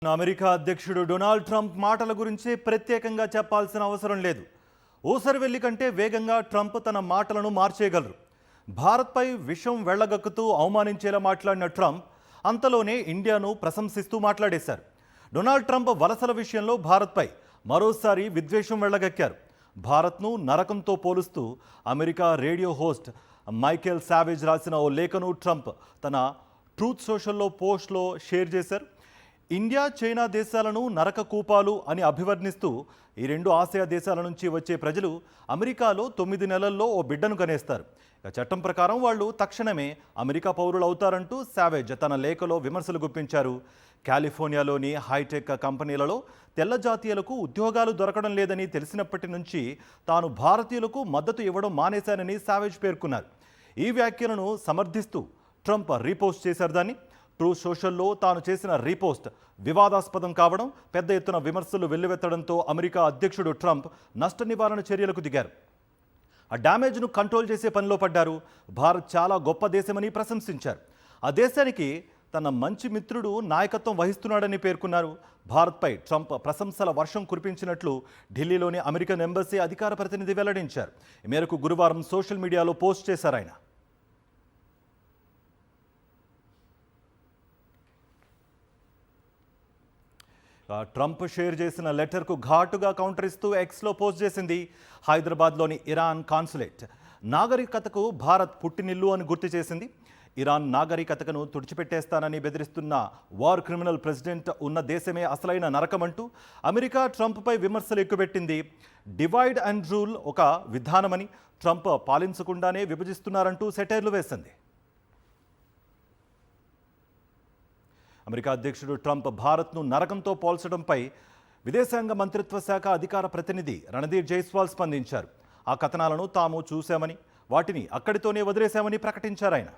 America అధ్యక్షుడు Donald Trump మాటల గురించి ప్రత్యేకంగా చెప్పాల్సిన అవసరం లేదు. ఊసరవెల్లి కంటే వేగంగా ట్రంప్ తన మాటలను మార్చేయగలరు. భారత్పై విషం వెళ్లగక్కుతూ అవమానించేలా మాట్లాడిన ట్రంప్ అంతలోనే ఇండియాను ప్రశంసిస్తూ మాట్లాడేశారు. డొనాల్డ్ ట్రంప్ వలసల విషయంలో భారత్పై మరోసారి విద్వేషం వెళ్లగక్కారు. భారత్ను నరకంతో పోలుస్తూ America radio host Michael Savage రాసిన ఓ లేఖను ట్రంప్ తన ట్రూత్ సోషల్లో పోస్ట్లో షేర్ చేశారు. ఇండియా, చైనా దేశాలను నరక కూపాలు అని అభివర్ణిస్తూ ఈ రెండు ఆసియా దేశాల నుంచి వచ్చే ప్రజలు అమెరికాలో 9 నెలల్లో ఓ బిడ్డను కనేస్తారు. చట్టం ప్రకారం వాళ్ళు తక్షణమే అమెరికా పౌరులు అవుతారంటూ సావేజ్ తన లేఖలో విమర్శలు గుప్పించారు. కాలిఫోర్నియాలోని హైటెక్ కంపెనీలలో తెల్ల జాతీయులకు ఉద్యోగాలు దొరకడం లేదని తెలిసినప్పటి నుంచి తాను భారతీయులకు మద్దతు ఇవ్వడం మానేశానని సావేజ్ పేర్కొన్నారు. ఈ వ్యాఖ్యలను సమర్థిస్తూ ట్రంప్ రీపోస్ట్ చేశారు. దాన్ని ట్రూత్ సోషల్లో తాను చేసిన రీపోస్ట్ వివాదాస్పదం కావడం, పెద్ద ఎత్తున విమర్శలు వెల్లువెత్తడంతో అమెరికా అధ్యక్షుడు ట్రంప్ నష్ట నివారణ చర్యలకు దిగారు. ఆ డ్యామేజ్ను కంట్రోల్ చేసే పనిలో పడ్డారు. భారత్ చాలా గొప్ప దేశమని ప్రశంసించారు. ఆ దేశానికి తన మంచి మిత్రుడు నాయకత్వం వహిస్తున్నాడని పేర్కొన్నారు. భారత్పై ట్రంప్ ప్రశంసల వర్షం కురిపించినట్లు ఢిల్లీలోని అమెరికన్ ఎంబసీ అధికార ప్రతినిధి వెల్లడించారు. ఈ మేరకు గురువారం సోషల్ మీడియాలో పోస్ట్ చేశారు ఆయన. ట్రంప్ షేర్ చేసిన లెటర్కు ఘాటుగా కౌంటర్ ఇస్తూ ఎక్స్లో పోస్ట్ చేసింది. హైదరాబాద్లోని ఇరాన్ కాన్సులేట్ నాగరికతకు భారత్ పుట్టినిల్లు అని గుర్తు చేసింది. ఇరాన్ నాగరికతను తుడిచిపెట్టేస్తానని బెదిరిస్తున్న వార్ క్రిమినల్ ప్రెసిడెంట్ ఉన్న దేశమే అసలైన నరకమంటూ అమెరికా ట్రంప్పై విమర్శలు ఎక్కుపెట్టింది. డివైడ్ అండ్ రూల్ ఒక విధానమని, ట్రంప్ పాలించకుండానే విభజిస్తున్నారంటూ సెటైర్లు వేసింది. అమెరికా అధ్యక్షుడు ట్రంప్ భారత్ను నరకంతో పోల్చడంపై విదేశాంగ మంత్రిత్వ శాఖ అధికార ప్రతినిధి రణధీర్ జైస్వాల్ స్పందించారు. ఆ కథనాలను తాము చూశామని, వాటిని అక్కడితోనే వదిలేశామని ప్రకటించారు ఆయన.